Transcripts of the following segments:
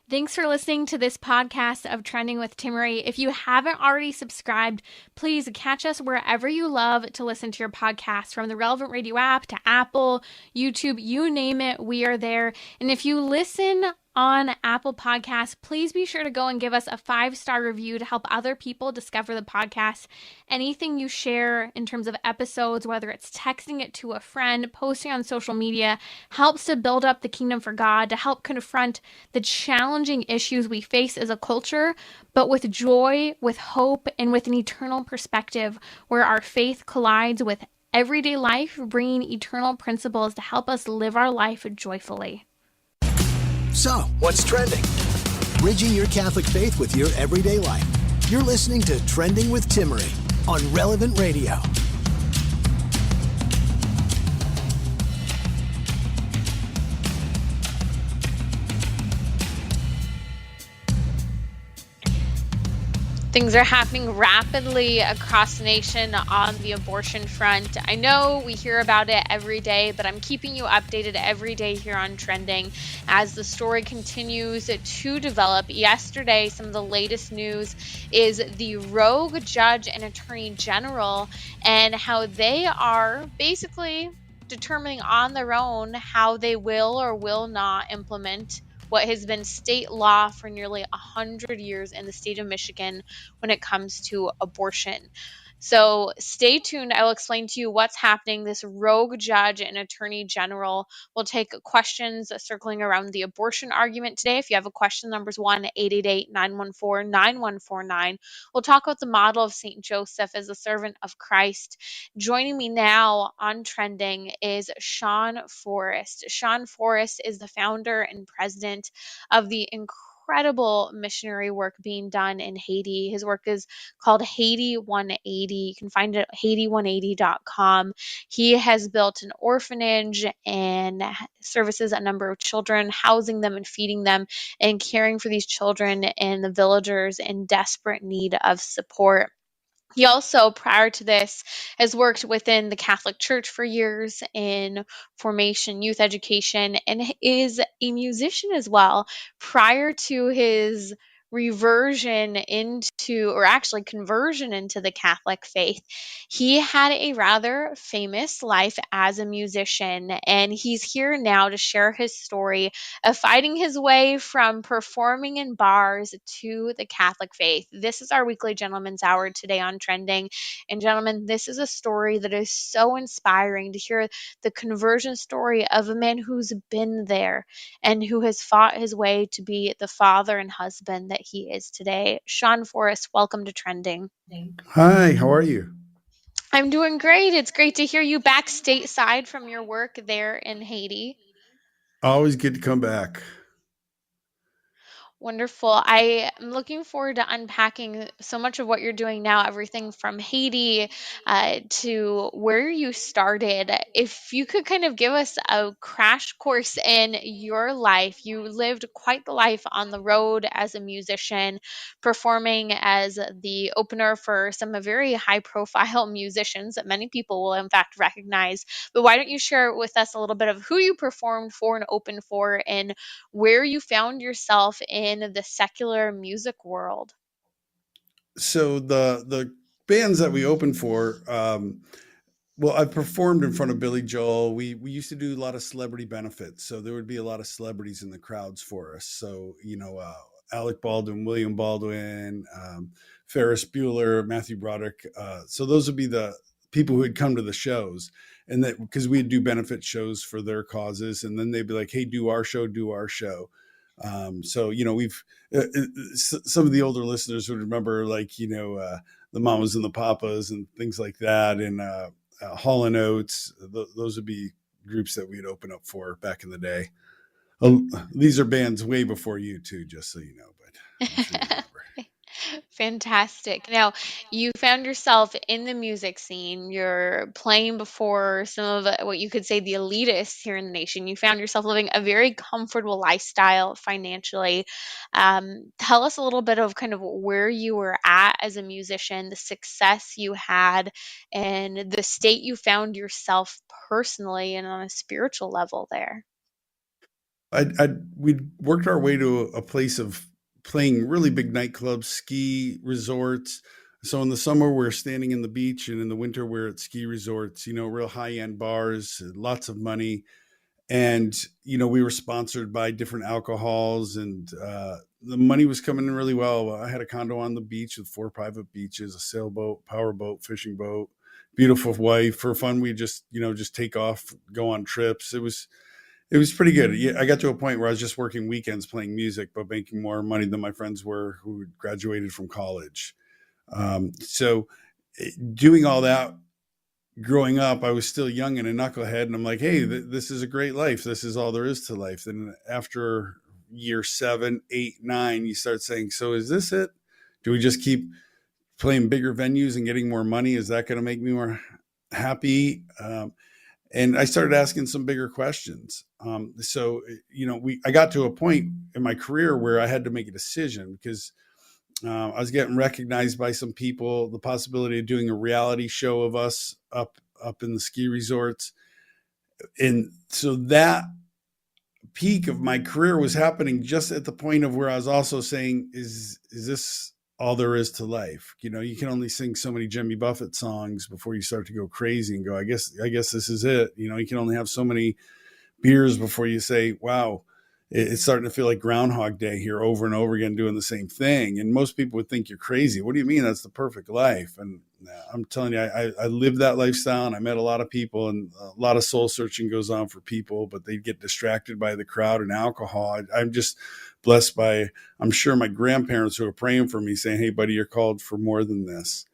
Thanks for listening to this podcast of Trending with Timmerie. If you haven't already subscribed, please catch us wherever you love to listen to your podcast, from the Relevant Radio app to Apple, YouTube, you name it, we are there. And if you listen on Apple Podcasts, please be sure to go and give us a 5-star review to help other people discover the podcast. Anything you share in terms of episodes, whether it's texting it to a friend, posting on social media, helps to build up the kingdom for God, to help confront the challenging issues we face as a culture, but with joy, with hope, and with an eternal perspective where our faith collides with everyday life, bringing eternal principles to help us live our life joyfully. So, what's trending? Bridging your Catholic faith with your everyday life. You're listening to Trending with Timmerie on Relevant Radio. Things are happening rapidly across the nation on the abortion front. I know we hear about it every day, but I'm keeping you updated every day here on Trending as the story continues to develop. Yesterday, some of the latest news is the rogue judge and attorney general and how they are basically determining on their own how they will or will not implement what has been state law for nearly 100 years in the state of Michigan when it comes to abortion. So stay tuned. I will explain to you what's happening. This rogue judge and attorney general will take questions circling around the abortion argument today. If you have a question, number's 1-888-914-9149. We'll talk about the model of St. Joseph as a servant of Christ. Joining me now on Trending is Sean Forrest. Sean Forrest is the founder and president of the incredible missionary work being done in Haiti. His work is called Haiti 180. You can find it at Haiti180.com. He has built an orphanage and services a number of children, housing them and feeding them and caring for these children and the villagers in desperate need of support. He also, prior to this, has worked within the Catholic Church for years in formation, youth education, and is a musician as well. Prior to his reversion into, or actually conversion into the Catholic faith, he had a rather famous life as a musician, and he's here now to share his story of fighting his way from performing in bars to the Catholic faith. This is our weekly Gentleman's Hour today on Trending. And gentlemen, this is a story that is so inspiring to hear the conversion story of a man who's been there and who has fought his way to be the father and husband that he is today. Sean Forrest, welcome to Trending. Hi, how are you? I'm doing great. It's great to hear you back stateside from your work there in Haiti. Always good to come back. Wonderful. I am looking forward to unpacking so much of what you're doing now, everything from Haiti to where you started. If you could kind of give us a crash course in your life, you lived quite the life on the road as a musician, performing as the opener for some very high profile musicians that many people will, in fact, recognize. But why don't you share with us a little bit of who you performed for and opened for and where you found yourself in the secular music world? So the bands that we opened for, well, I've performed in front of Billy Joel. We used to do a lot of celebrity benefits, so there would be a lot of celebrities in the crowds for us. So Alec Baldwin, William Baldwin, Ferris Bueller, Matthew Broderick. So those would be the people who had come to the shows, and that because we'd do benefit shows for their causes, and then they'd be like, "Hey, do our show, do our show." So we've some of the older listeners would remember, like the Mamas and the Papas and things like that, and Hall and Oates. Those would be groups that we'd open up for back in the day. These are bands way before you too, just so you know. But I'm sure you remember. Fantastic. Now, you found yourself in the music scene. You're playing before some of what you could say the elitists here in the nation. You found yourself living a very comfortable lifestyle financially. Tell us a little bit of kind of where you were at as a musician, the success you had, and the state you found yourself personally and on a spiritual level there. we'd worked our way to a place of playing really big nightclubs, ski resorts. So in the summer, we're standing in the beach, and in the winter, we're at ski resorts, real high end bars, lots of money. And, we were sponsored by different alcohols, and the money was coming in really well. I had a condo on the beach with 4 private beaches, a sailboat, powerboat, fishing boat, beautiful wife. For fun, we just take off, go on trips. It was pretty good. Yeah, I got to a point where I was just working weekends playing music, but making more money than my friends were who graduated from college. So doing all that growing up, I was still young and a knucklehead, and I'm like, hey, this is a great life. This is all there is to life. Then after year 7, 8, 9, you start saying, so is this it? Do we just keep playing bigger venues and getting more money? Is that going to make me more happy? And I started asking some bigger questions. I got to a point in my career where I had to make a decision because I was getting recognized by some people, the possibility of doing a reality show of us up in the ski resorts. And so that peak of my career was happening just at the point of where I was also saying, is this all there is to life? You can only sing so many Jimmy Buffett songs before you start to go crazy and go, I guess this is it. You can only have so many beers before you say, wow, it's starting to feel like Groundhog Day here over and over again, doing the same thing. And most people would think you're crazy. What do you mean that's the perfect life? And I'm telling you, I lived that lifestyle, and I met a lot of people, and a lot of soul searching goes on for people, but they get distracted by the crowd and alcohol. I'm just blessed by, I'm sure, my grandparents who are praying for me saying, hey, buddy, you're called for more than this.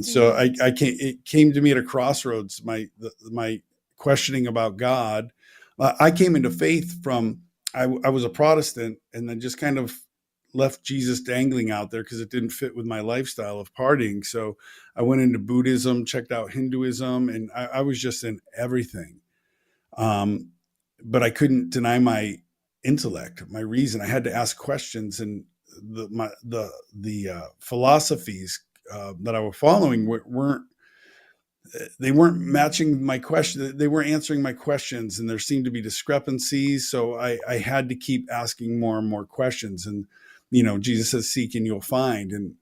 So it came to me at a crossroads, my questioning about God. I came into faith from, I was a Protestant, and then just kind of left Jesus dangling out there because it didn't fit with my lifestyle of partying. So I went into Buddhism, checked out Hinduism, and I was just in everything. But I couldn't deny my intellect, my reason. I had to ask questions, and the philosophies that I was following weren't matching my question. They weren't answering my questions, and there seemed to be discrepancies. So I had to keep asking more and more questions. And, Jesus says, seek and you'll find. And,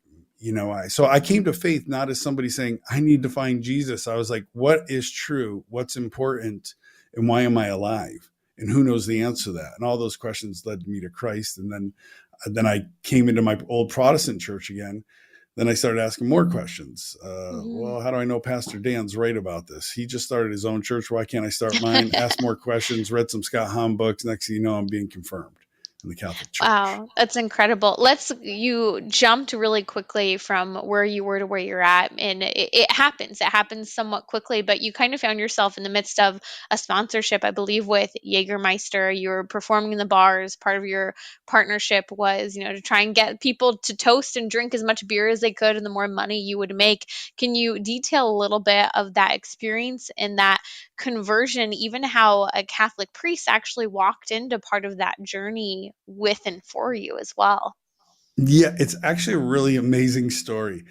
so I came to faith, not as somebody saying, I need to find Jesus. I was like, what is true? What's important? And why am I alive? And who knows the answer to that? And all those questions led me to Christ. And then I came into my old Protestant church again. Then I started asking more questions. Well, how do I know Pastor Dan's right about this? He just started his own church. Why can't I start mine? Ask more questions, read some Scott Hahn books. Next thing you know, I'm being confirmed in the Catholic Church. Wow, that's incredible. You jumped really quickly from where you were to where you're at, and it happens. It happens somewhat quickly, but you kind of found yourself in the midst of a sponsorship, I believe, with Jägermeister. You were performing in the bars. Part of your partnership was, to try and get people to toast and drink as much beer as they could, and the more money you would make. Can you detail a little bit of that experience and that conversion, even how a Catholic priest actually walked into part of that journey with and for you as well? Yeah, it's actually a really amazing story.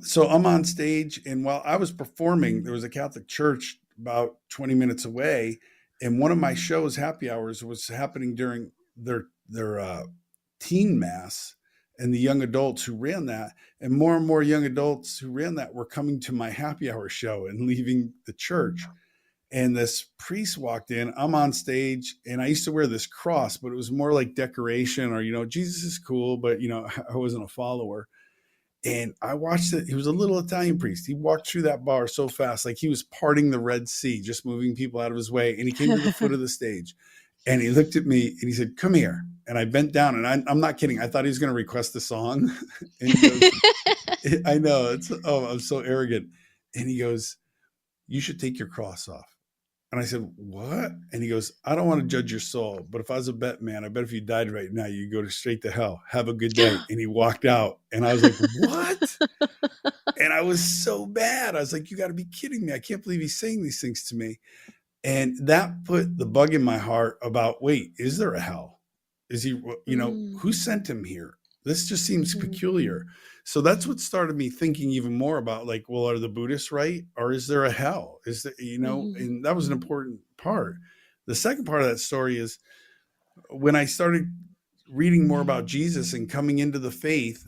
So I'm on stage, and while I was performing, there was a Catholic church about 20 minutes away, and one of my shows, happy hours, was happening during their teen mass, and the young adults who ran that, and more young adults who ran that were coming to my happy hour show and leaving the church. And this priest walked in. I'm on stage, and I used to wear this cross, but it was more like decoration, or, Jesus is cool, but, I wasn't a follower. And I watched it. He was a little Italian priest. He walked through that bar so fast, like he was parting the Red Sea, just moving people out of his way. And he came to the foot of the stage, and he looked at me and he said, come here. And I bent down, and I'm not kidding. I thought he was going to request a song. And he goes, I know, I'm so arrogant. And he goes, you should take your cross off. And I said, what? And he goes, I don't want to judge your soul, but if I was a bet man, I bet if you died right now, you'd go straight to hell. Have a good day. And he walked out, and I was like, what? And I was so bad. I was like, you got to be kidding me. I can't believe he's saying these things to me. And that put the bug in my heart about, wait, is there a hell? Is he, who sent him here? This just seems peculiar. So that's what started me thinking even more about, like, well, are the Buddhists right? Or is there a hell? Is there, and that was an important part. The second part of that story is when I started reading more about Jesus and coming into the faith,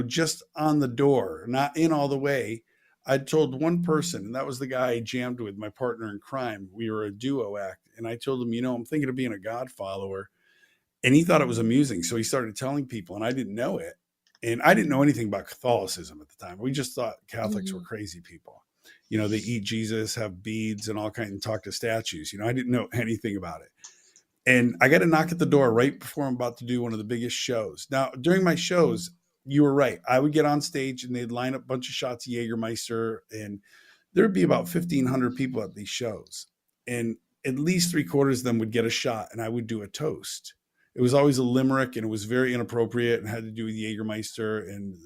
just on the door, not in all the way, I told one person, and that was the guy I jammed with, my partner in crime. We were a duo act. And I told him, I'm thinking of being a God follower. And he thought it was amusing. So he started telling people, and I didn't know it. And I didn't know anything about Catholicism at the time. We just thought Catholics were crazy people. They eat Jesus, have beads and all kinds, and talk to statues. I didn't know anything about it. And I got a knock at the door right before I'm about to do one of the biggest shows. Now, during my shows, you were right. I would get on stage and they'd line up a bunch of shots of Jägermeister, and there'd be about 1,500 people at these shows. And at least 3/4 of them would get a shot, and I would do a toast. It was always a limerick, and it was very inappropriate and had to do with Jägermeister. And,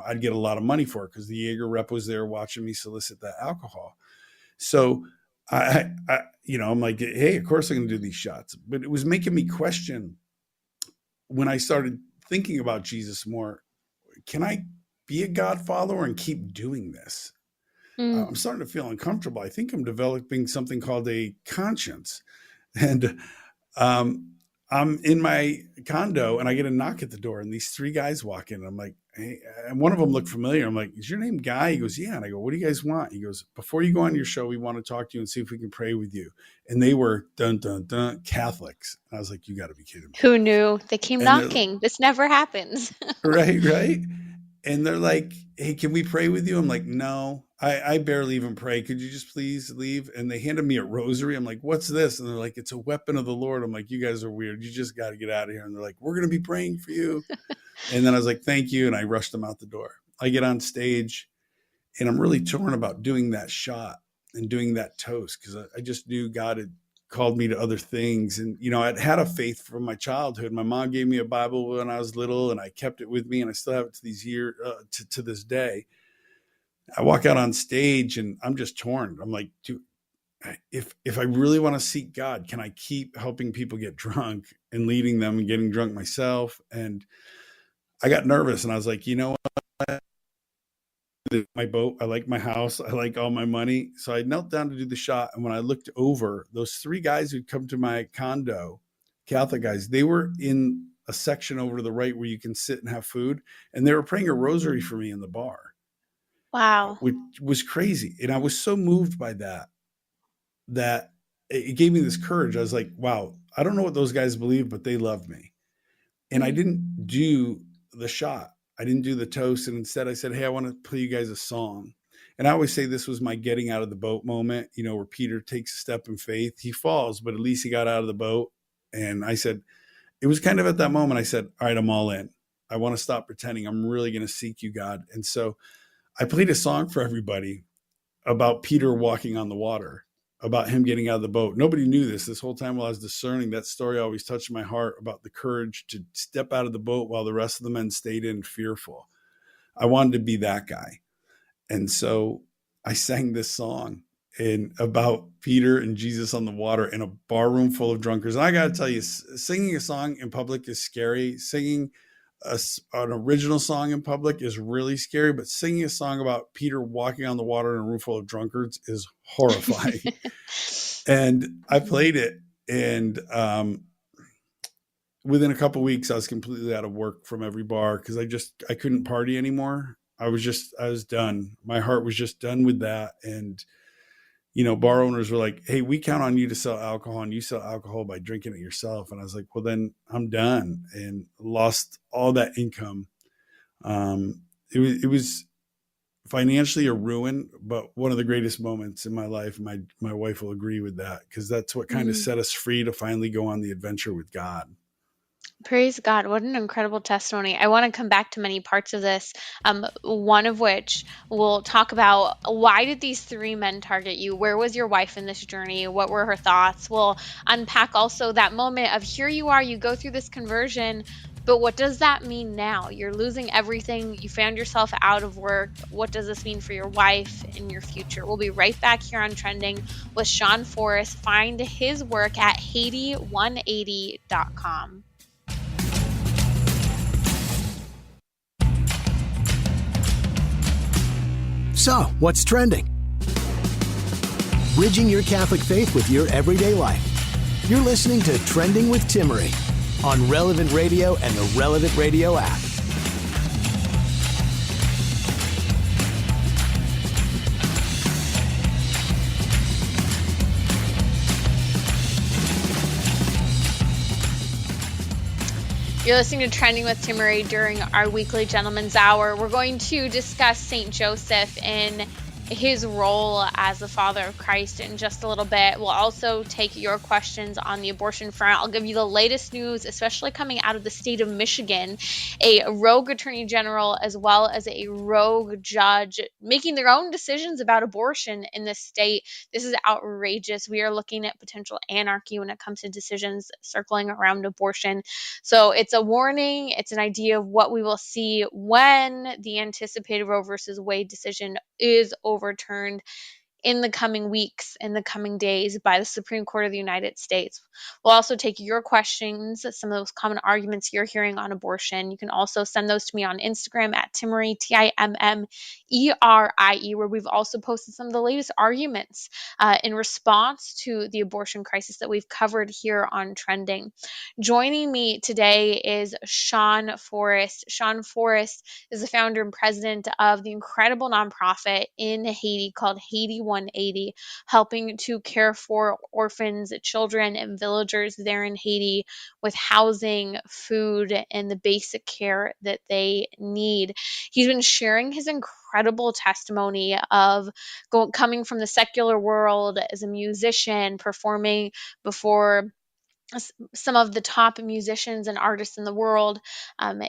I'd get a lot of money for it because the Jaeger rep was there watching me solicit that alcohol. So I'm like, hey, of course I'm going to do these shots. But it was making me question, when I started thinking about Jesus more, can I be a God follower and keep doing this? I'm starting to feel uncomfortable. I think I'm developing something called a conscience. And I'm in my condo and I get a knock at the door, and these 3 guys walk in. And I'm like, hey, and one of them looked familiar. I'm like, is your name Guy? He goes, yeah. And I go, what do you guys want? He goes, before you go on your show, we want to talk to you and see if we can pray with you. And they were Catholics. And I was like, you got to be kidding me. Who knew? They came knocking. This never happens. Right. And they're like, hey, can we pray with you? I'm like, no, I barely even pray. Could you just please leave? And they handed me a rosary. I'm like, what's this? And they're like, it's a weapon of the Lord. I'm like, you guys are weird. You just got to get out of here. And they're like, we're going to be praying for you. And then I was like, thank you. And I rushed them out the door. I get on stage and I'm really torn about doing that shot and doing that toast, because I just knew God had called me to other things. And, I'd had a faith from my childhood. My mom gave me a Bible when I was little, and I kept it with me, and I still have it to these years, to this day. I walk out on stage and I'm just torn. I'm like, dude, if I really want to seek God, can I keep helping people get drunk and leading them and getting drunk myself? And I got nervous, and I was like, you know what? My boat, I like my house, I like all my money. So I knelt down to do the shot. And when I looked over, those 3 guys who'd come to my condo, Catholic guys, they were in a section over to the right where you can sit and have food. And they were praying a rosary for me in the bar. Wow. Which was crazy. And I was so moved by that it gave me this courage. I was like, wow, I don't know what those guys believe, but they love me. And I didn't do the shot. I didn't do the toast. And instead I said, hey, I want to play you guys a song. And I always say this was my getting out of the boat moment, where Peter takes a step in faith. He falls, but at least he got out of the boat. And I said, it was kind of at that moment I said, all right, I'm all in. I want to stop pretending. I'm really going to seek you, God. And so I played a song for everybody about Peter walking on the water, about him getting out of the boat. Nobody knew this whole time while I was discerning. That story always touched my heart, about the courage to step out of the boat while the rest of the men stayed in, fearful. I wanted to be that guy. And so I sang this song about Peter and Jesus on the water in a bar room full of drunkards. And I got to tell you, singing a song in public is scary. Singing an original song in public is really scary, but singing a song about Peter walking on the water in a room full of drunkards is horrifying. And I played it, and within a couple of weeks I was completely out of work from every bar, because I couldn't party anymore. I was done. My heart was just done with that. And bar owners were like, hey, we count on you to sell alcohol, and you sell alcohol by drinking it yourself. And I was like, well, then I'm done, and lost all that income. It was financially a ruin, but one of the greatest moments in my life. My wife will agree with that, because that's what kind of set us free to finally go on the adventure with God. Praise God. What an incredible testimony. I want to come back to many parts of this, one of which we'll talk about, why did these 3 men target you? Where was your wife in this journey? What were her thoughts? We'll unpack also that moment of, here you are, you go through this conversion, but what does that mean now? You're losing everything. You found yourself out of work. What does this mean for your wife and your future? We'll be right back here on Trending with Sean Forrest. Find his work at Haiti180.com. So, what's trending? Bridging your Catholic faith with your everyday life. You're listening to Trending with Timmerie. on Relevant Radio and the Relevant Radio app. You're listening to Trending with Timmerie during our weekly Gentleman's Hour. We're going to discuss St. Joseph and his role as the father of Christ in just a little bit. We'll also take your questions on the abortion front. I'll give you the latest news, especially coming out of the state of Michigan. A rogue attorney general as well as a rogue judge making their own decisions about abortion in this state. This is outrageous. We are looking at potential anarchy when it comes to decisions circling around abortion. So it's a warning. It's an idea of what we will see when the anticipated Roe versus Wade decision is overturned in the coming weeks, in the coming days by the Supreme Court of the United States. We'll also take your questions, some of those common arguments you're hearing on abortion. You can also send those to me on Instagram at Timmerie, Timmerie, where we've also posted some of the latest arguments in response to the abortion crisis that we've covered here on Trending. Joining me today is Sean Forrest. Sean Forrest is the founder and president of the incredible nonprofit in Haiti called Haiti 180, helping to care for orphans, children, and villagers there in Haiti with housing, food, and the basic care that they need. He's been sharing his incredible testimony of coming from the secular world as a musician, performing before some of the top musicians and artists in the world,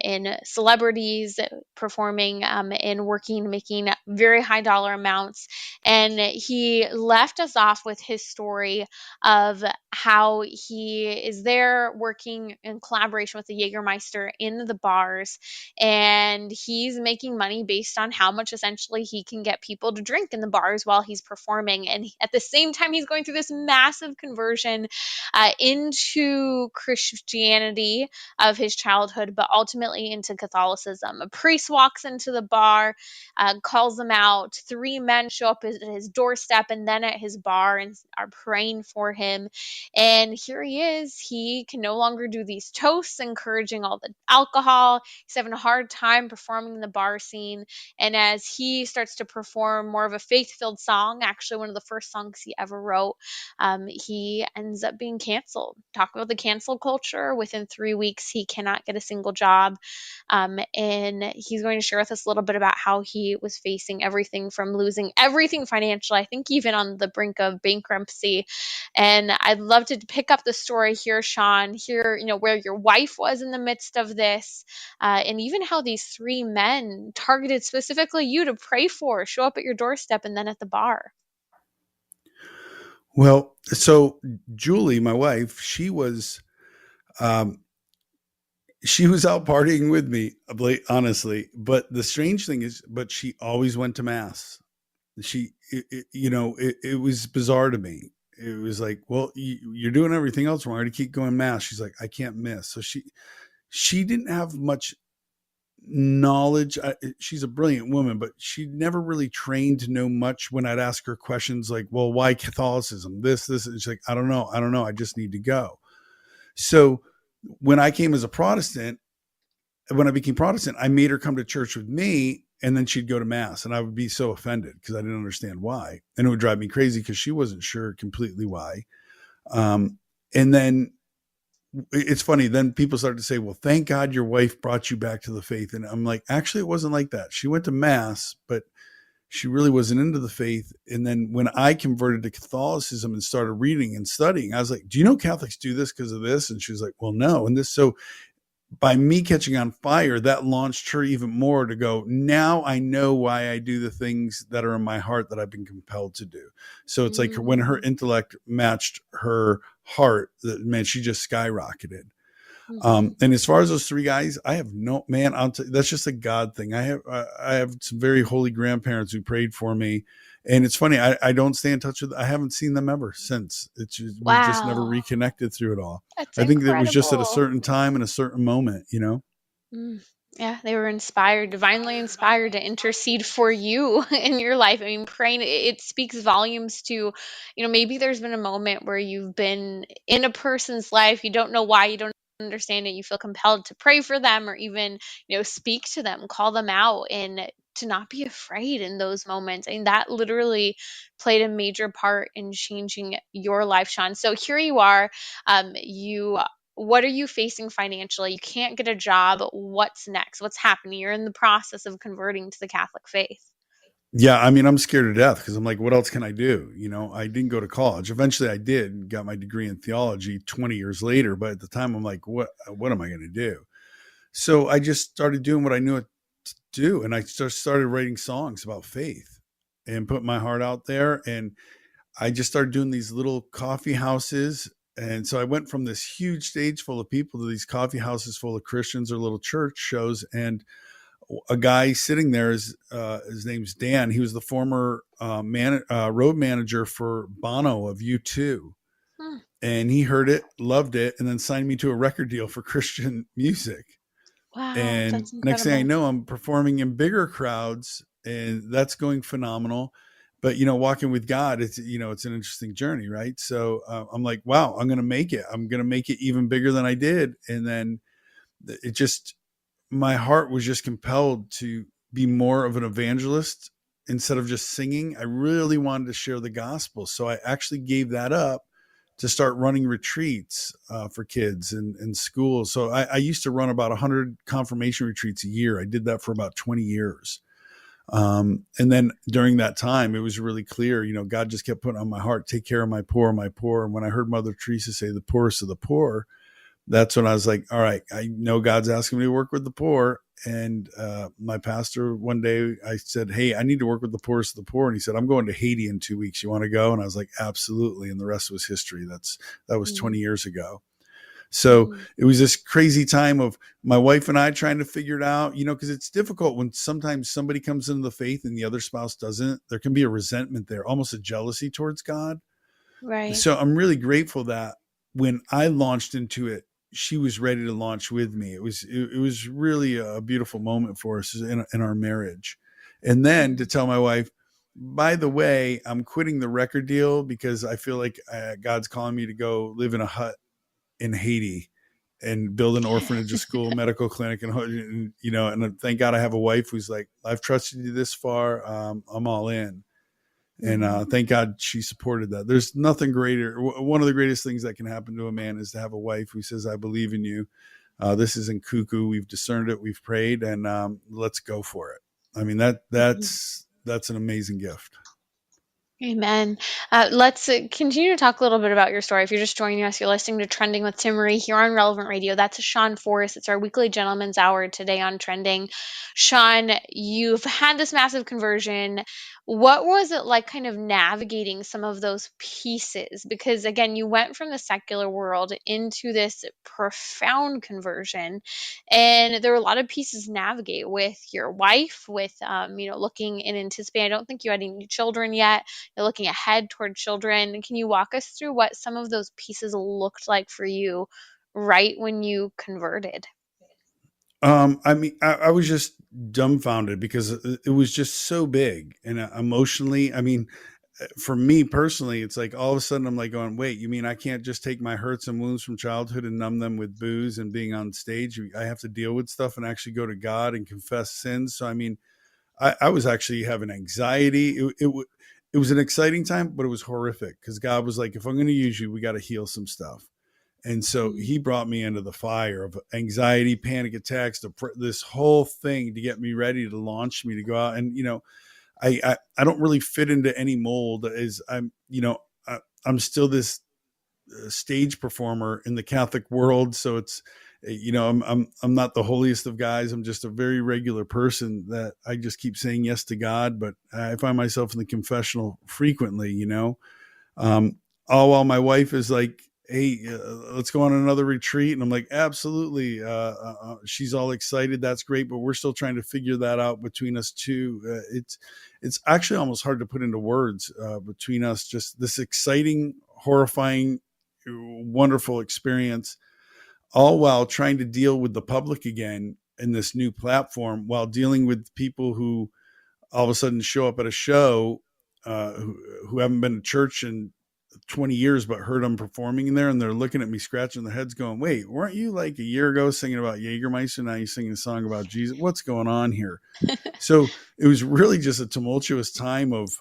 in celebrities, performing and working, making very high dollar amounts. And he left us off with his story of how he is there working in collaboration with the Jägermeister in the bars, and he's making money based on how much essentially he can get people to drink in the bars while he's performing. And at the same time, he's going through this massive conversion into Christianity of his childhood, but ultimately into Catholicism. A priest walks into the bar, calls him out. 3 men show up at his doorstep and then at his bar and are praying for him. And here he is. He can no longer do these toasts, encouraging all the alcohol. He's having a hard time performing in the bar scene. And as he starts to perform more of a faith-filled song, actually one of the first songs he ever wrote, he ends up being canceled. Talk about the cancel culture. Within 3 weeks, he cannot get a single job. And he's going to share with us a little bit about how he was facing everything from losing everything financially, I think even on the brink of bankruptcy. And I'd love to pick up the story here, Sean, here, where your wife was in the midst of this, and even how these 3 men targeted specifically you to pray for, show up at your doorstep and then at the bar. Well, so Julie, my wife, she was out partying with me, honestly. But the strange thing is, but she always went to mass. It was bizarre to me. It was like, well, you're doing everything else wrong. To keep going mass. She's like, I can't miss. So she didn't have much knowledge. She's a brilliant woman, but she never really trained to know much. When I'd ask her questions like, well, why Catholicism, this, she's like, I don't know. I just need to go. So when I became Protestant, I made her come to church with me, and then she'd go to mass, and I would be so offended because I didn't understand why. And it would drive me crazy because she wasn't sure completely why. And then it's funny. Then people start to say, well, thank God your wife brought you back to the faith. And I'm like, actually, it wasn't like that. She went to mass, but she really wasn't into the faith. And then when I converted to Catholicism and started reading and studying, I was like, do you know Catholics do this because of this? And she was like, well, no. And this, so by me catching on fire, that launched her even more to go, now I know why I do the things that are in my heart that I've been compelled to do. So it's like when her intellect matched her heart, man, she just skyrocketed. And as far as those 3 guys, I have no, man, that's just a God thing. I have some very holy grandparents who prayed for me. And it's funny, I don't stay in touch with, I haven't seen them ever since. It's just, we just never reconnected through it all. That's I think incredible. that was just at a certain time and a certain moment, Yeah, they were inspired, divinely inspired to intercede for you in your life. I mean, praying, it speaks volumes to, maybe there's been a moment where you've been in a person's life, you don't know why, you don't understand it, you feel compelled to pray for them or even, speak to them, call them out, and to not be afraid in those moments. And that literally played a major part in changing your life, Sean. So here you are. You What are you facing financially? You can't get a job. What's next? What's happening? You're in the process of converting to the Catholic faith. Yeah, I mean, I'm scared to death because I'm like, what else can I do? I didn't go to college. Eventually I did, got my degree in theology 20 years later, but at the time I'm like, what am I going to do? So I just started doing what I knew to do, and I just started writing songs about faith and put my heart out there. And I just started doing these little coffee houses. And so I went from this huge stage full of people to these coffee houses full of Christians or little church shows. And a guy sitting there is his name's Dan. He was the former road manager for Bono of U2. Hmm. And he heard it, loved it, and then signed me to a record deal for Christian music. Wow, And that's next thing I incredible. know, I'm performing in bigger crowds, and that's going phenomenal. But walking with God, it's an interesting journey, right? So I'm like, wow, I'm going to make it. I'm going to make it even bigger than I did. And then it just, my heart was just compelled to be more of an evangelist instead of just singing. I really wanted to share the gospel, so I actually gave that up to start running retreats for kids in schools. So I used to run about 100 confirmation retreats a year. I did that for about 20 years. And then during that time, it was really clear, God just kept putting on my heart, take care of my poor, my poor. And when I heard Mother Teresa say the poorest of the poor, that's when I was like, all right, I know God's asking me to work with the poor. And my pastor, one day I said, hey, I need to work with the poorest of the poor. And he said, I'm going to Haiti in 2 weeks. You want to go? And I was like, absolutely. And the rest was history. That was 20 Mm, years ago. So mm, it was this crazy time of my wife and I trying to figure it out, because it's difficult when sometimes somebody comes into the faith and the other spouse doesn't. There can be a resentment there, almost a jealousy towards God. right. So I'm really grateful that when I launched into it, she was ready to launch with me. It was really a beautiful moment for us in our marriage. And then to Mm. tell my wife, by the way, I'm quitting the record deal because I feel like God's calling me to go live in a hut in Haiti and build an orphanage, a school, medical clinic, and thank God I have a wife who's like, I've trusted you this far. I'm all in. And Mhm. thank God she supported that. There's nothing greater. One of the greatest things that can happen to a man is to have a wife who says, I believe in you. This isn't cuckoo. We've discerned it. We've prayed, and let's go for it. I mean, Mhm. that's an amazing gift. Amen. Let's continue to talk a little bit about your story. If you're just joining us, you're listening to Trending with Timmerie here on Relevant Radio. That's Sean Forrest. It's our weekly Gentleman's Hour today on Trending. Sean, you've had this massive conversion. What was it like kind of navigating some of those pieces? Because again, you went from the secular world into this profound conversion, and there were a lot of pieces to navigate with your wife, with looking and anticipating. I don't think you had any children yet. You're looking ahead toward children. Can you walk us through what some of those pieces looked like for you right when you converted? I mean, I was just dumbfounded because it was just so big and emotionally. I mean, for me personally, it's like all of a sudden I'm like going, wait, you mean I can't just take my hurts and wounds from childhood and numb them with booze and being on stage? I have to deal with stuff and actually go to God and confess sins. So, I mean, I was actually having anxiety. It was an exciting time, but it was horrific because God was like, if I'm going to use you, we got to heal some stuff. And so Mm, he brought me into the fire of anxiety, panic attacks, this whole thing to get me ready to launch me to go out. And, I don't really fit into any mold as I'm still this stage performer in the Catholic world. So it's, I'm not the holiest of guys. I'm just a very regular person that I just keep saying yes to God, but I find myself in the confessional frequently, um, all while my wife is like, hey, let's go on another retreat. And I'm like, absolutely. She's all excited. That's great. But we're still trying to figure that out between us two. It's actually almost hard to put into words between us, just this exciting, horrifying, wonderful experience, all while trying to deal with the public again in this new platform while dealing with people who all of a sudden show up at a show who haven't been to church in 20 years, but heard them performing in there, and they're looking at me, scratching their heads, going, "Wait, weren't you like a year ago singing about Jägermeister? Now you're singing a song about Jesus. What's going on here?" So it was really just a tumultuous time of,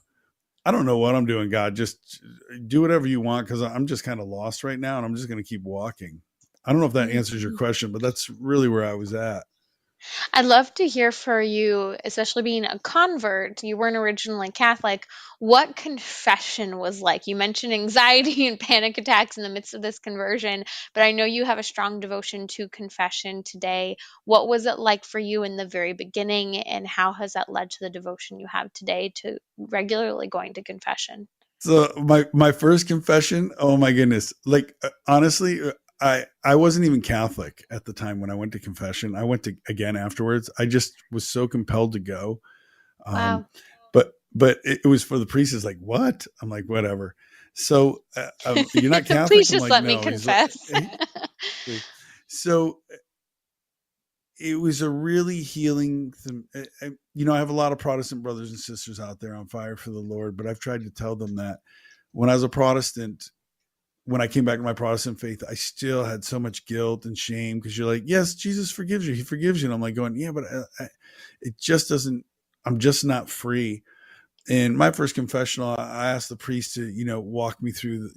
I don't know what I'm doing, God. Just do whatever you want, because I'm just kind of lost right now, and I'm just going to keep walking. I don't know if that answers your question, but that's really where I was at. I'd love to hear for you, especially being a convert. You weren't originally Catholic. What confession was like? You mentioned anxiety and panic attacks in the midst of this conversion, but I know you have a strong devotion to confession today. What was it like for you in the very beginning, and how has that led to the devotion you have today to regularly going to confession? So my first confession, oh my goodness, like honestly, I wasn't even Catholic at the time when I went to confession. I went to again afterwards. I just was so compelled to go. Um, Wow. but it was for the priest. Is like, what? I'm like, whatever. So you're not Please Catholic? I'm just like, let me no. He's like, confess. so it was a really healing thing. I have a lot of Protestant brothers and sisters out there on fire for the Lord, but I've tried to tell them that when I was a Protestant, when I came back to my Protestant faith, I still had so much guilt and shame, because you're like, yes, Jesus forgives you. He forgives you. And I'm like going, yeah, but it just doesn't, I'm just not free. And my first confessional, I asked the priest to, walk me through,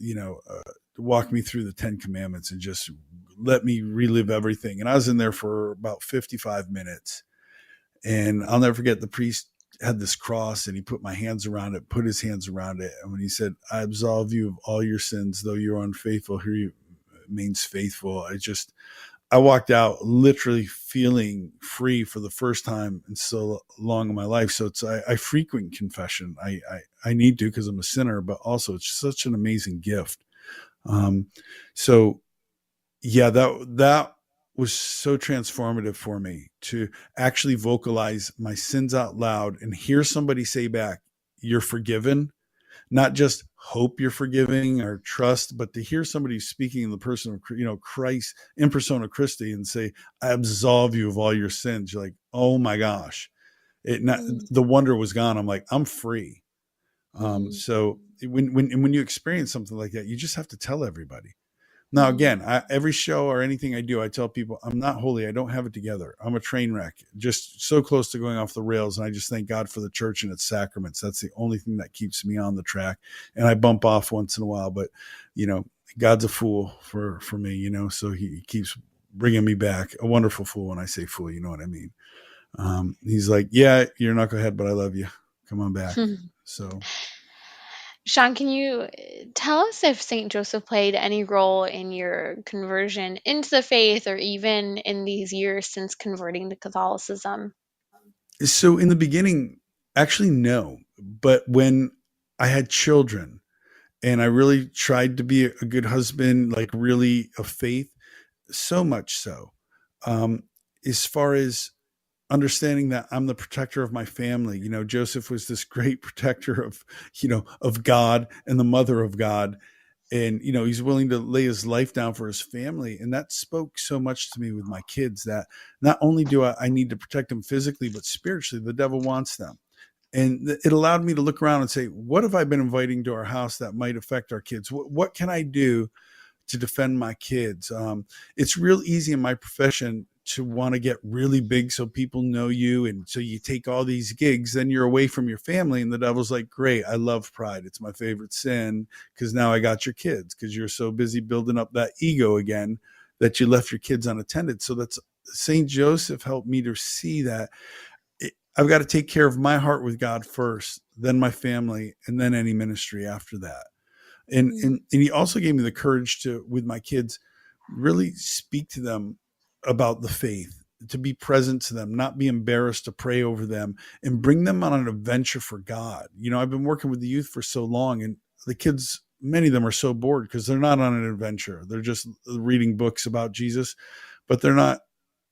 walk me through the 10 Commandments and just let me relive everything. And I was in there for about 55 minutes. And I'll never forget, the priest had this cross, and he put my hands around it, put his hands around it. And when he said, "I absolve you of all your sins, though you're unfaithful, he remains faithful." I walked out literally feeling free for the first time in so long in my life. So I frequent confession. I need to, because I'm a sinner, but also it's such an amazing gift. So yeah, that was so transformative for me, to actually vocalize my sins out loud and hear somebody say back, "You're forgiven." Not just hope you're forgiving or trust, but to hear somebody speaking in the person of, Christ, in persona Christi, and say, "I absolve you of all your sins." You're like, oh my gosh, Mm, the wonder was gone. I'm like, I'm free. mm, So when you experience something like that, you just have to tell everybody. Now, mm, again, every show or anything I do, I tell people I'm not holy. I don't have it together. I'm a train wreck, just so close to going off the rails. And I just thank God for the church and its sacraments. That's the only thing that keeps me on the track. And I bump off once in a while, but God's a fool for me, so he keeps bringing me back. A wonderful fool. When I say fool, you know what I mean? He's like, "Yeah, you're a knucklehead, but I love you. Come on back." mm. So Sean, can you tell us if Saint Joseph played any role in your conversion into the faith, or even in these years since converting to Catholicism? So in the beginning, actually, no. But when I had children and I really tried to be a good husband, like really of faith, so much so, um, as far as understanding that I'm the protector of my family. Joseph was this great protector of God and the mother of God. And, he's willing to lay his life down for his family. And that spoke so much to me with my kids, that not only do I need to protect them physically, but spiritually, the devil wants them. And it allowed me to look around and say, what have I been inviting to our house that might affect our kids? What can I do to defend my kids? It's real easy in my profession to want to get really big so people know you. And so you take all these gigs, then you're away from your family. And the devil's like, great, I love pride. It's my favorite sin, because now I got your kids, because you're so busy building up that ego again that you left your kids unattended. So that's St. Joseph helped me to see that I've got to take care of my heart with God first, then my family, and then any ministry after that. And, Mm, and, and he also gave me the courage to, with my kids, really speak to them about the faith, to be present to them, not be embarrassed to pray over them, and bring them on an adventure for God. I've been working with the youth for so long, and the kids, many of them are so bored because they're not on an adventure. They're just reading books about Jesus, but they're not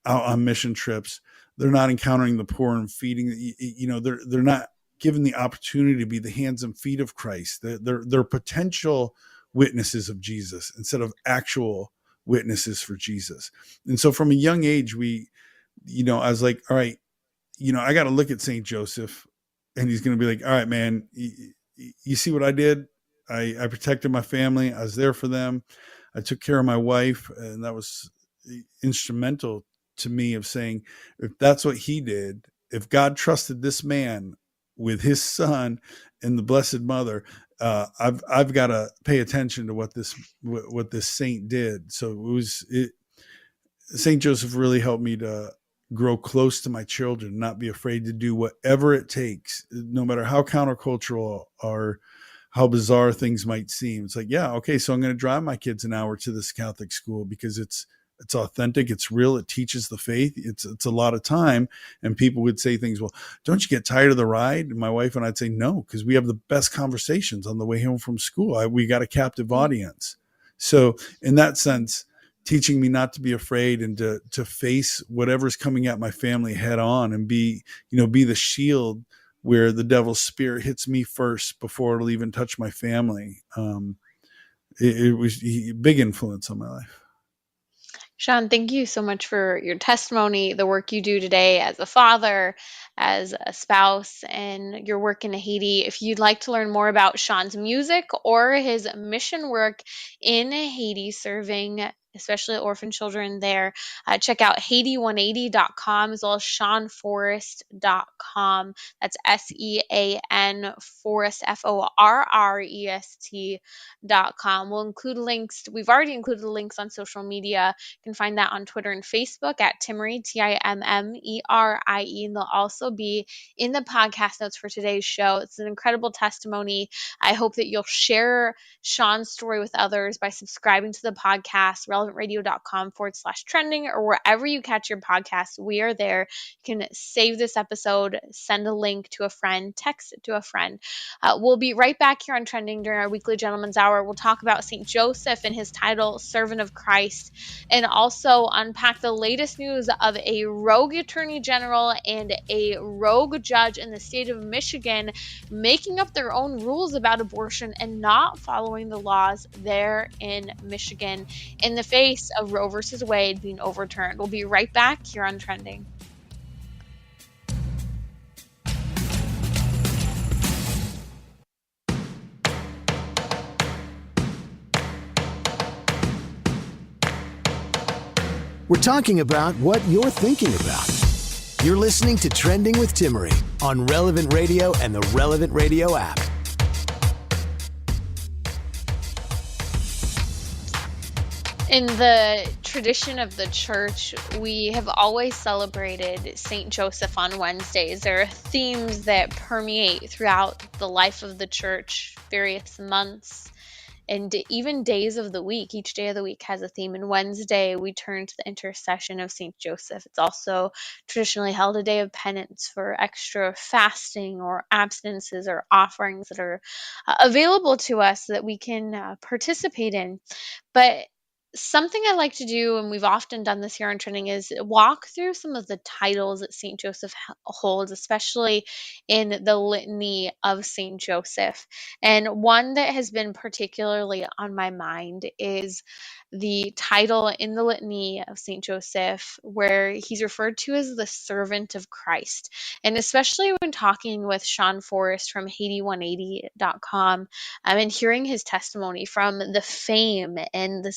out on mission trips. They're not encountering the poor and feeding. They're not given the opportunity to be the hands and feet of Christ. They're potential witnesses of Jesus instead of actual witnesses for Jesus. And so from a young age, I was like, all right, I got to look at St. Joseph, and he's going to be like, all right, man, you see what I did? I protected my family. I was there for them. I took care of my wife, and that was instrumental to me of saying, if that's what he did, if God trusted this man with his son and the Blessed Mother, I've got to pay attention to what this saint did. So Saint Joseph really helped me to grow close to my children, not be afraid to do whatever it takes, no matter how countercultural or how bizarre things might seem. It's like, yeah, okay, so I'm going to drive my kids an hour to this Catholic school because it's authentic, it's real, it teaches the faith. It's a lot of time. And people would say things, well, don't you get tired of the ride? And my wife and I'd say, no, because we have the best conversations on the way home from school. We got a captive audience. So in that sense, teaching me not to be afraid and to face whatever's coming at my family head on and be the shield where the devil's spirit hits me first before it'll even touch my family. It was a big influence on my life. Sean, thank you so much for your testimony, the work you do today as a father, as a spouse, and your work in Haiti. If you'd like to learn more about Sean's music or his mission work in Haiti, serving especially orphan children there, check out Haiti180.com as well as SeanForrest.com. That's SEAN Forrest, FORREST.com. We'll include links. We've already included the links on social media. You can find that on Twitter and Facebook at Timmerie, Timmerie, and they'll also be in the podcast notes for today's show. It's an incredible testimony. I hope that you'll share Sean's story with others by subscribing to the podcast, relevantradio.com/trending, or wherever you catch your podcasts. We are there. You can save this episode, send a link to a friend, text it to a friend. We'll be right back here on Trending during our weekly Gentleman's Hour. We'll talk about St. Joseph and his title, Servant of Christ, and also unpack the latest news of a rogue attorney general and a rogue judge in the state of Michigan making up their own rules about abortion and not following the laws there in Michigan in the face of Roe versus Wade being overturned. We'll be right back here on Trending. We're talking about what you're thinking about. You're listening to Trending with Timmerie on Relevant Radio and the Relevant Radio app. In the tradition of the church, we have always celebrated St. Joseph on Wednesdays. There are themes that permeate throughout the life of the church, various months, and even days of the week. Each day of the week has a theme. And Wednesday, we turn to the intercession of St. Joseph. It's also traditionally held a day of penance for extra fasting or abstinences or offerings that are available to us that we can participate in. But something I like to do, and we've often done this here on Trending, is walk through some of the titles that St. Joseph holds, especially in the litany of St. Joseph. And one that has been particularly on my mind is the title in the litany of St. Joseph, where he's referred to as the servant of Christ. And especially when talking with Sean Forrest from Haiti180.com, and hearing his testimony from the fame and the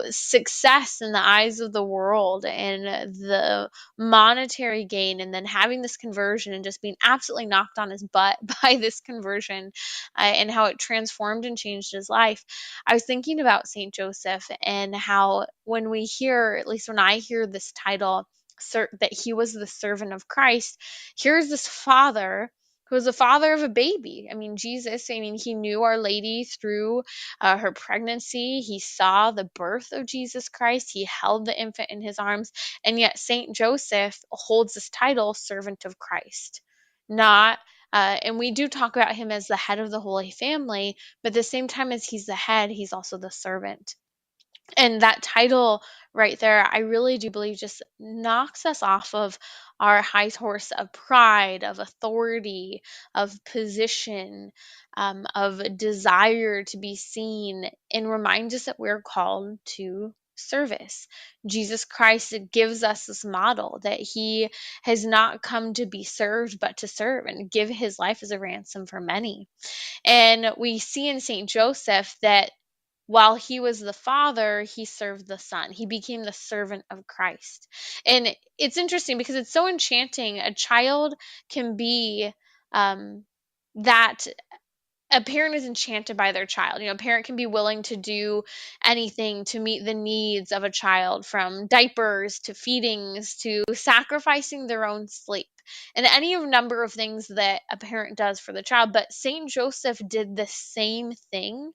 success in the eyes of the world and the monetary gain, and then having this conversion and just being absolutely knocked on his butt by this conversion, and how it transformed and changed his life. I was thinking about St. Joseph and how when we hear, at least when I hear this title, that he was the servant of Christ, here's this father who was the father of a baby. I mean, Jesus, he knew Our Lady through her pregnancy. He saw the birth of Jesus Christ. He held the infant in his arms. And yet St. Joseph holds this title, servant of Christ. Not and we do talk about him as the head of the Holy Family, but at the same time as he's the head, he's also the servant. And that title right there, I really do believe just knocks us off of our high horse of pride, of authority, of position, of desire to be seen, and reminds us that we're called to service. Jesus Christ gives us this model that he has not come to be served, but to serve and give his life as a ransom for many. And we see in St. Joseph that while he was the father, he served the son. He became the servant of Christ. And it's interesting because it's so enchanting. A child can be that a parent is enchanted by their child. A parent can be willing to do anything to meet the needs of a child, from diapers to feedings to sacrificing their own sleep, and any number of things that a parent does for the child. But Saint Joseph did the same thing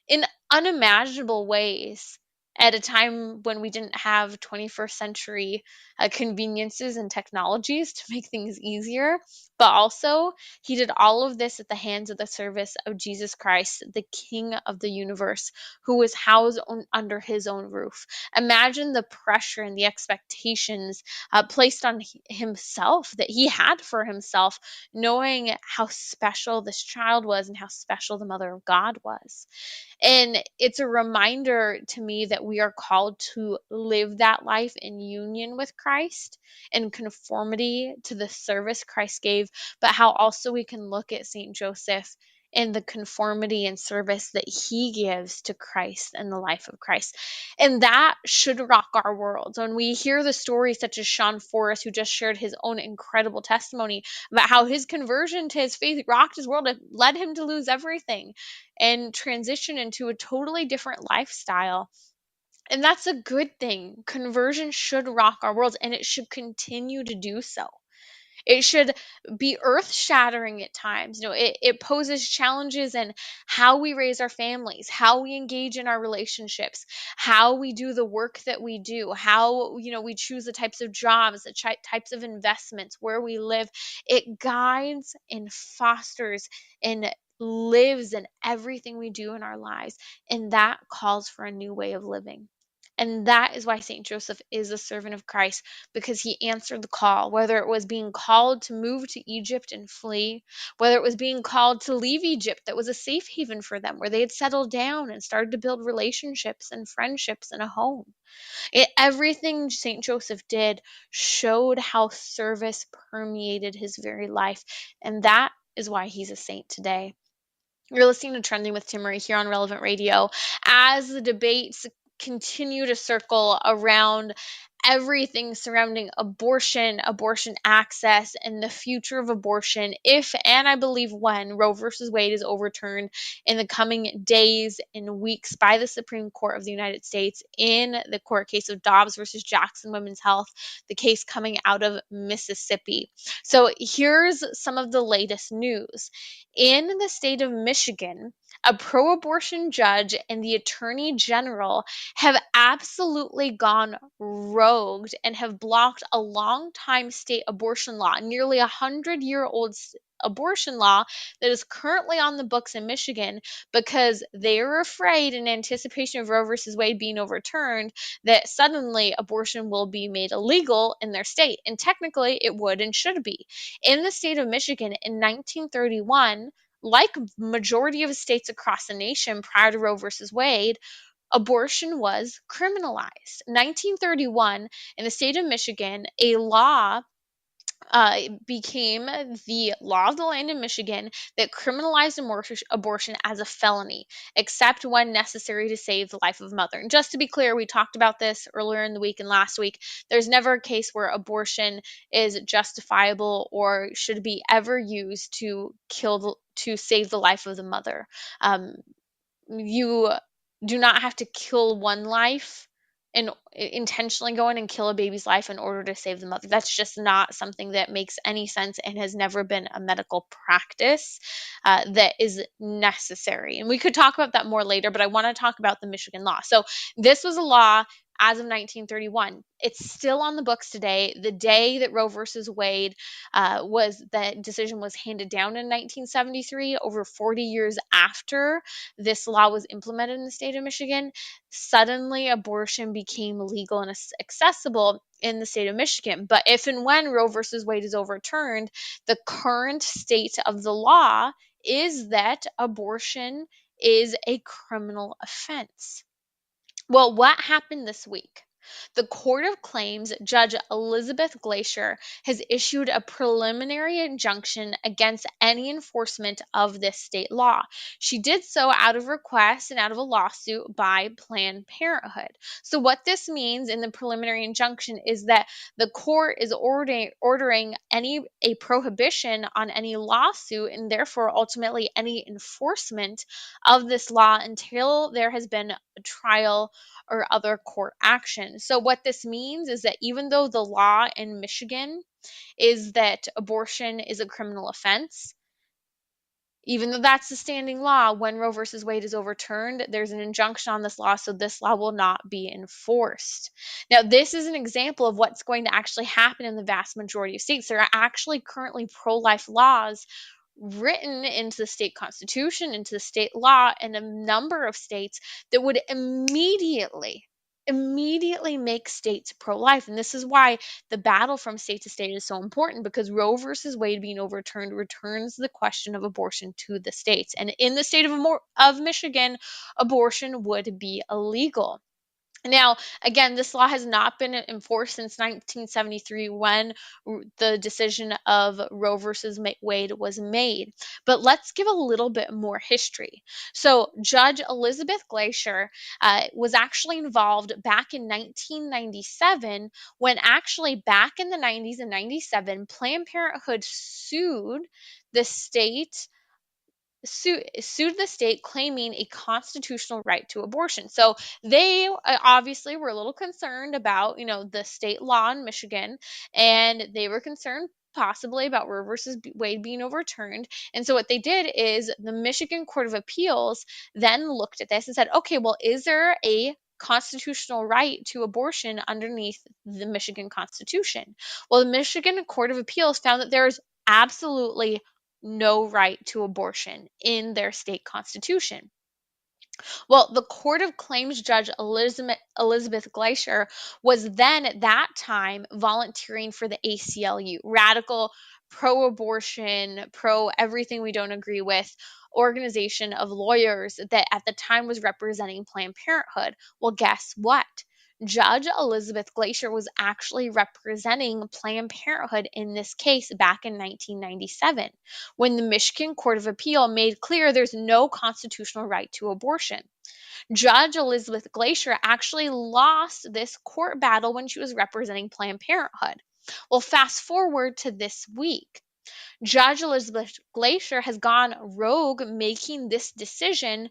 in unimaginable ways at a time when we didn't have 21st century conveniences and technologies to make things easier. But also, he did all of this at the hands of the service of Jesus Christ, the King of the universe, who was housed under his own roof. Imagine the pressure and the expectations placed on himself that he had for himself, knowing how special this child was and how special the Mother of God was. And it's a reminder to me that we are called to live that life in union with Christ, in conformity to the service Christ gave, but how also we can look at St. Joseph in the conformity and service that he gives to Christ and the life of Christ. And that should rock our world. When we hear the stories such as Sean Forrest, who just shared his own incredible testimony about how his conversion to his faith rocked his world, it led him to lose everything and transition into a totally different lifestyle. And that's a good thing. Conversion should rock our world, and it should continue to do so. It should be earth shattering at times. It poses challenges in how we raise our families, how we engage in our relationships, how we do the work that we do, how, we choose the types of jobs, the types of investments, where we live. It guides and fosters and lives in everything we do in our lives. And that calls for a new way of living. And that is why St. Joseph is a servant of Christ, because he answered the call, whether it was being called to move to Egypt and flee, whether it was being called to leave Egypt, that was a safe haven for them, where they had settled down and started to build relationships and friendships and a home. Everything St. Joseph did showed how service permeated his very life. And that is why he's a saint today. You're listening to Trending with Timmerie here on Relevant Radio. As the debates continue to circle around everything surrounding abortion, abortion access, and the future of abortion, if and I believe when Roe versus Wade is overturned in the coming days and weeks by the Supreme Court of the United States in the court case of Dobbs versus Jackson Women's Health, the case coming out of Mississippi. So here's some of the latest news. In the state of Michigan, a pro-abortion judge and the attorney general have absolutely gone rogue and have blocked a long-time state abortion law, nearly 100-year-old abortion law that is currently on the books in Michigan, because they are afraid, in anticipation of Roe versus Wade being overturned, that suddenly abortion will be made illegal in their state. And technically it would and should be. In the state of Michigan in 1931, like majority of states across the nation prior to Roe versus Wade, abortion was criminalized. 1931, in the state of Michigan, a law became the law of the land in Michigan that criminalized abortion as a felony, except when necessary to save the life of a mother. And just to be clear, we talked about this earlier in the week and last week. There's never a case where abortion is justifiable or should be ever used to save the life of the mother. You do not have to kill one life and intentionally go in and kill a baby's life in order to save the mother. That's just not something that makes any sense and has never been a medical practice that is necessary. And we could talk about that more later, but I want to talk about the Michigan law. So this was a law as of 1931. It's still on the books today. The day that Roe versus Wade that decision was handed down in 1973, over 40 years after this law was implemented in the state of Michigan, suddenly abortion became legal and accessible in the state of Michigan. But if and when Roe versus Wade is overturned, the current state of the law is that abortion is a criminal offense. Well, what happened this week? The Court of Claims Judge Elizabeth Glacier has issued a preliminary injunction against any enforcement of this state law. She did so out of request and out of a lawsuit by Planned Parenthood. So, what this means in the preliminary injunction is that the court is ordering a prohibition on any lawsuit and therefore ultimately any enforcement of this law until there has been a trial or other court action. So, what this means is that even though the law in Michigan is that abortion is a criminal offense, even though that's the standing law, when Roe versus Wade is overturned, there's an injunction on this law, so this law will not be enforced. Now, this is an example of what's going to actually happen in the vast majority of states. There are actually currently pro life laws written into the state constitution, into the state law in a number of states that would immediately make states pro-life. And this is why the battle from state to state is so important, because Roe versus Wade being overturned returns the question of abortion to the states. And in the state of Michigan, abortion would be illegal. Now, again, this law has not been enforced since 1973 when the decision of Roe versus Wade was made. But let's give a little bit more history. So, Judge Elizabeth Glacier was actually involved back in 1997 when, actually, back in the 90s and 97, Planned Parenthood sued the state sued the state claiming a constitutional right to abortion. So they obviously were a little concerned about, the state law in Michigan, and they were concerned possibly about Roe versus Wade being overturned. And so what they did is the Michigan Court of Appeals then looked at this and said, okay, well, is there a constitutional right to abortion underneath the Michigan Constitution? Well, the Michigan Court of Appeals found that there is absolutely no right to abortion in their state constitution. Well, the Court of Claims Judge Elizabeth Glacier was then at that time volunteering for the ACLU, radical pro abortion, pro everything we don't agree with organization of lawyers that at the time was representing Planned Parenthood. Well, guess what? Judge Elizabeth Glacier was actually representing Planned Parenthood in this case back in 1997 when the Michigan Court of Appeal made clear there's no constitutional right to abortion. Judge Elizabeth Glacier actually lost this court battle when she was representing Planned Parenthood. Well, fast forward to this week. Judge Elizabeth Glacier has gone rogue, making this decision,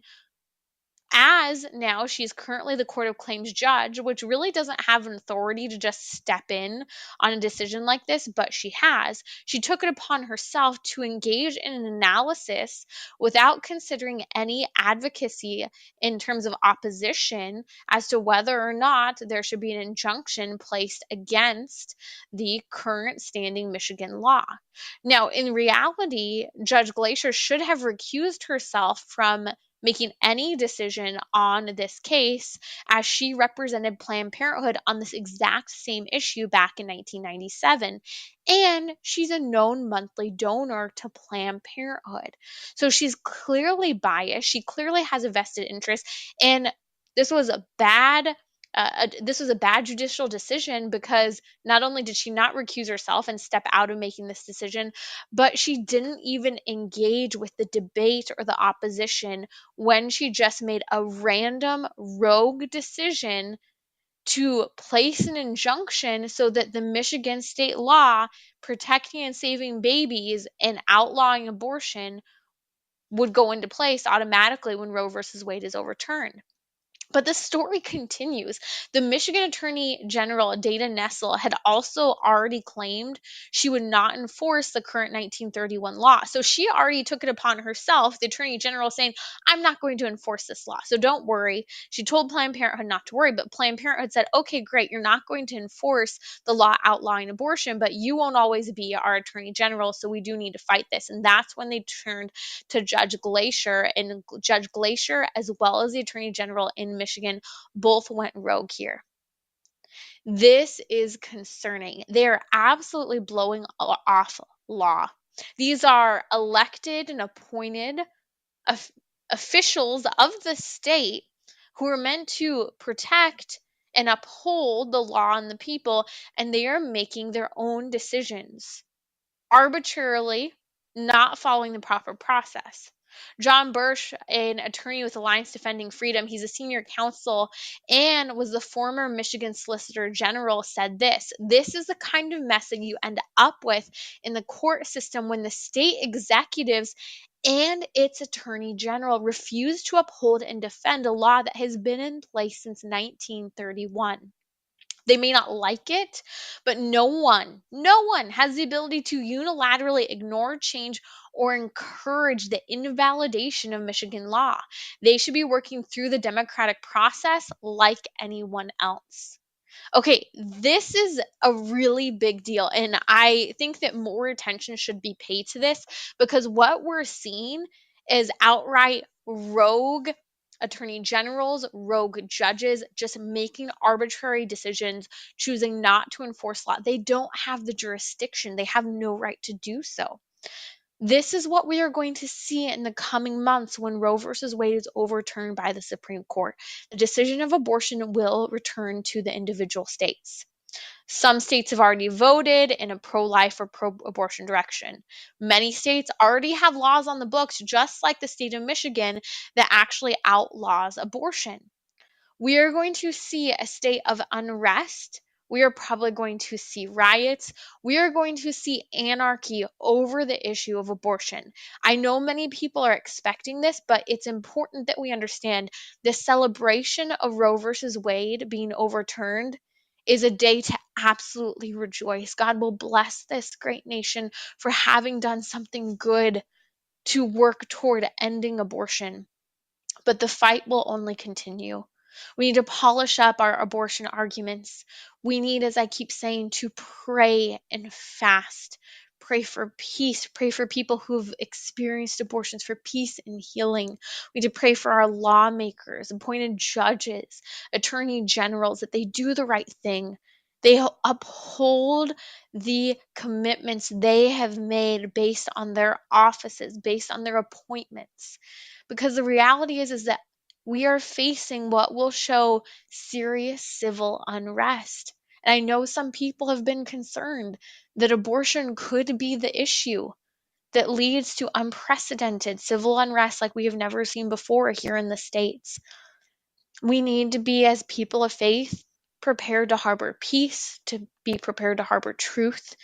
as now she's currently the Court of Claims judge, which really doesn't have an authority to just step in on a decision like this, but she has. She took it upon herself to engage in an analysis without considering any advocacy in terms of opposition as to whether or not there should be an injunction placed against the current standing Michigan law. Now, in reality, Judge Glacier should have recused herself from making any decision on this case, as she represented Planned Parenthood on this exact same issue back in 1997. And she's a known monthly donor to Planned Parenthood. So she's clearly biased. She clearly has a vested interest. And this was a bad judicial decision, because not only did she not recuse herself and step out of making this decision, but she didn't even engage with the debate or the opposition when she just made a random rogue decision to place an injunction so that the Michigan state law protecting and saving babies and outlawing abortion would go into place automatically when Roe versus Wade is overturned. But the story continues. The Michigan Attorney General, Dana Nessel, had also already claimed she would not enforce the current 1931 law. So she already took it upon herself, the Attorney General, saying, I'm not going to enforce this law, so don't worry. She told Planned Parenthood not to worry, but Planned Parenthood said, okay, great, you're not going to enforce the law outlawing abortion, but you won't always be our Attorney General, so we do need to fight this. And that's when they turned to Judge Glacier, and Judge Glacier, as well as the Attorney General in Michigan, both went rogue here. This is concerning. They are absolutely blowing off law. These are elected and appointed officials of the state who are meant to protect and uphold the law and the people, and they are making their own decisions arbitrarily, not following the proper process. John Birch, an attorney with Alliance Defending Freedom, he's a senior counsel and was the former Michigan Solicitor General, said this is the kind of mess that you end up with in the court system when the state executives and its attorney general refuse to uphold and defend a law that has been in place since 1931. They may not like it, but no one has the ability to unilaterally ignore change or encourage the invalidation of Michigan law. They should be working through the democratic process like anyone else. Okay, this is a really big deal, and I think that more attention should be paid to this because what we're seeing is outright rogue attorney generals, rogue judges just making arbitrary decisions, choosing not to enforce law. They don't have the jurisdiction, they have no right to do so. This is what we are going to see in the coming months when Roe versus Wade is overturned by the Supreme Court. The decision of abortion will return to the individual states. Some states have already voted in a pro-life or pro-abortion direction. Many states already have laws on the books, just like the state of Michigan, that actually outlaws abortion. We are going to see a state of unrest. We are probably going to see riots. We are going to see anarchy over the issue of abortion. I know many people are expecting this, but it's important that we understand the celebration of Roe versus Wade being overturned is a day to absolutely rejoice. God will bless this great nation for having done something good to work toward ending abortion. But the fight will only continue. We need to polish up our abortion arguments. We need, as I keep saying, to pray and fast. Pray for peace. Pray for people who've experienced abortions, for peace and healing. We need to pray for our lawmakers, appointed judges, attorney generals, that they do the right thing. They uphold the commitments they have made based on their offices, based on their appointments. Because the reality is that we are facing what will show serious civil unrest. And I know some people have been concerned that abortion could be the issue that leads to unprecedented civil unrest like we have never seen before here in the States. We need to be, as people of faith, prepared to harbor peace, to be prepared to harbor truth,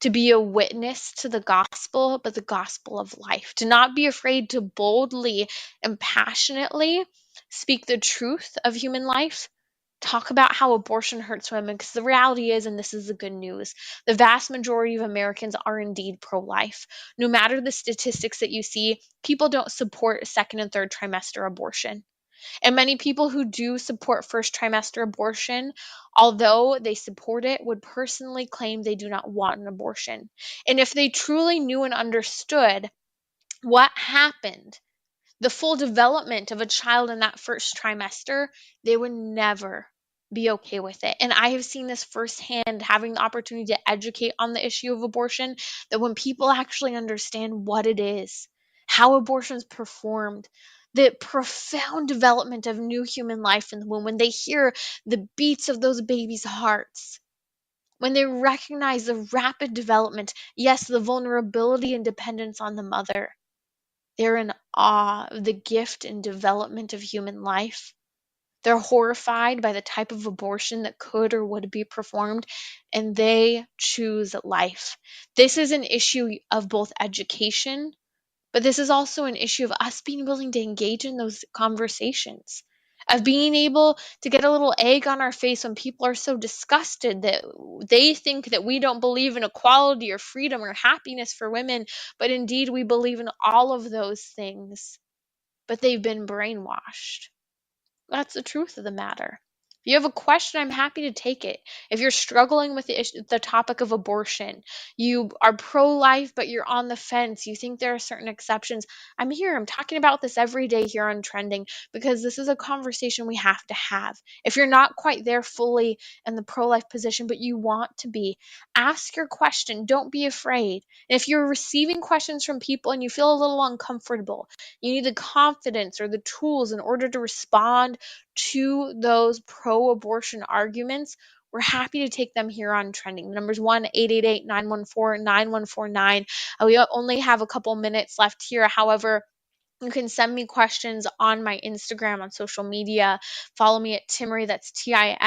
to be a witness to the gospel, but the gospel of life, to not be afraid to boldly and passionately speak the truth of human life. Talk about how abortion hurts women, because the reality is, and this is the good news, the vast majority of Americans are indeed pro-life. No matter the statistics that you see, people don't support second and third trimester abortion. And many people who do support first trimester abortion, although they support it, would personally claim they do not want an abortion. And if they truly knew and understood what happened, the full development of a child in that first trimester, they would never be okay with it. And I have seen this firsthand, having the opportunity to educate on the issue of abortion, that when people actually understand what it is, how abortion is performed, the profound development of new human life in the womb, when they hear the beats of those babies' hearts, when they recognize the rapid development, yes, the vulnerability and dependence on the mother, they're in awe of the gift and development of human life. They're horrified by the type of abortion that could or would be performed, and they choose life. This is an issue of both education, but this is also an issue of us being willing to engage in those conversations, of being able to get a little egg on our face when people are so disgusted that they think that we don't believe in equality or freedom or happiness for women, but indeed we believe in all of those things, but they've been brainwashed. That's the truth of the matter. If you have a question, I'm happy to take it. If you're struggling with the topic of abortion, you are pro-life, but you're on the fence, you think there are certain exceptions, I'm here. I'm talking about this every day here on Trending because this is a conversation we have to have. If you're not quite there fully in the pro-life position, but you want to be, ask your question. Don't be afraid. And if you're receiving questions from people and you feel a little uncomfortable, you need the confidence or the tools in order to respond to those pro-abortion arguments, we're happy to take them here on Trending. The number's 1-888-914-9149. We only have a couple minutes left here. However, you can send me questions on my Instagram, on social media. Follow me at Timmerie. That's Timmerie.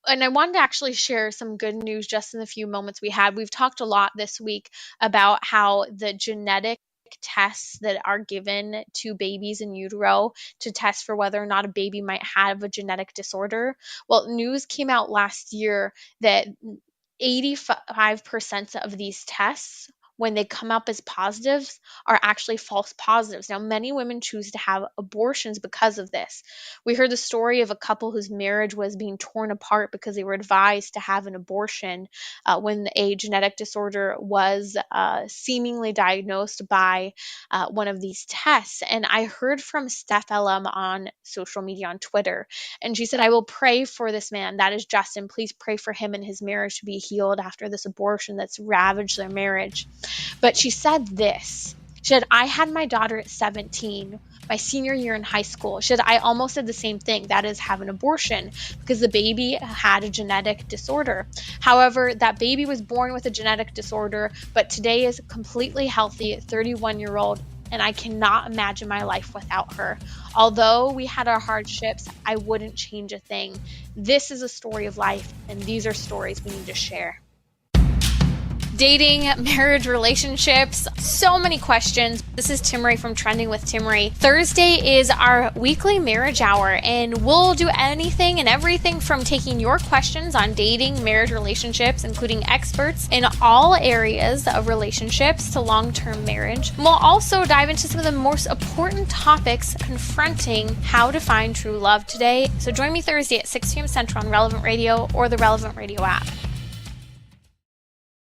And I wanted to actually share some good news just in the few moments we had. We've talked a lot this week about how the genetic tests that are given to babies in utero to test for whether or not a baby might have a genetic disorder. Well, news came out last year that 85% of these tests, when they come up as positives, are actually false positives. Now, many women choose to have abortions because of this. We heard the story of a couple whose marriage was being torn apart because they were advised to have an abortion when a genetic disorder was seemingly diagnosed by one of these tests. And I heard from Steph Elam on social media, on Twitter, and she said, "I will pray for this man. That is Justin. Please pray for him and his marriage to be healed after this abortion that's ravaged their marriage." But she said this. She said, "I had my daughter at 17, my senior year in high school." She said, "I almost did the same thing, that is, have an abortion, because the baby had a genetic disorder. However, that baby was born with a genetic disorder, but today is completely healthy, 31-year-old, and I cannot imagine my life without her. Although we had our hardships, I wouldn't change a thing." This is a story of life, and these are stories we need to share. Dating, marriage, relationships, so many questions. This is Timmerie from Trending with Timmerie. Thursday is our weekly marriage hour, and we'll do anything and everything from taking your questions on dating, marriage, relationships, including experts in all areas of relationships to long-term marriage. And we'll also dive into some of the most important topics confronting how to find true love today. So join me Thursday at 6 p.m. Central on Relevant Radio or the Relevant Radio app.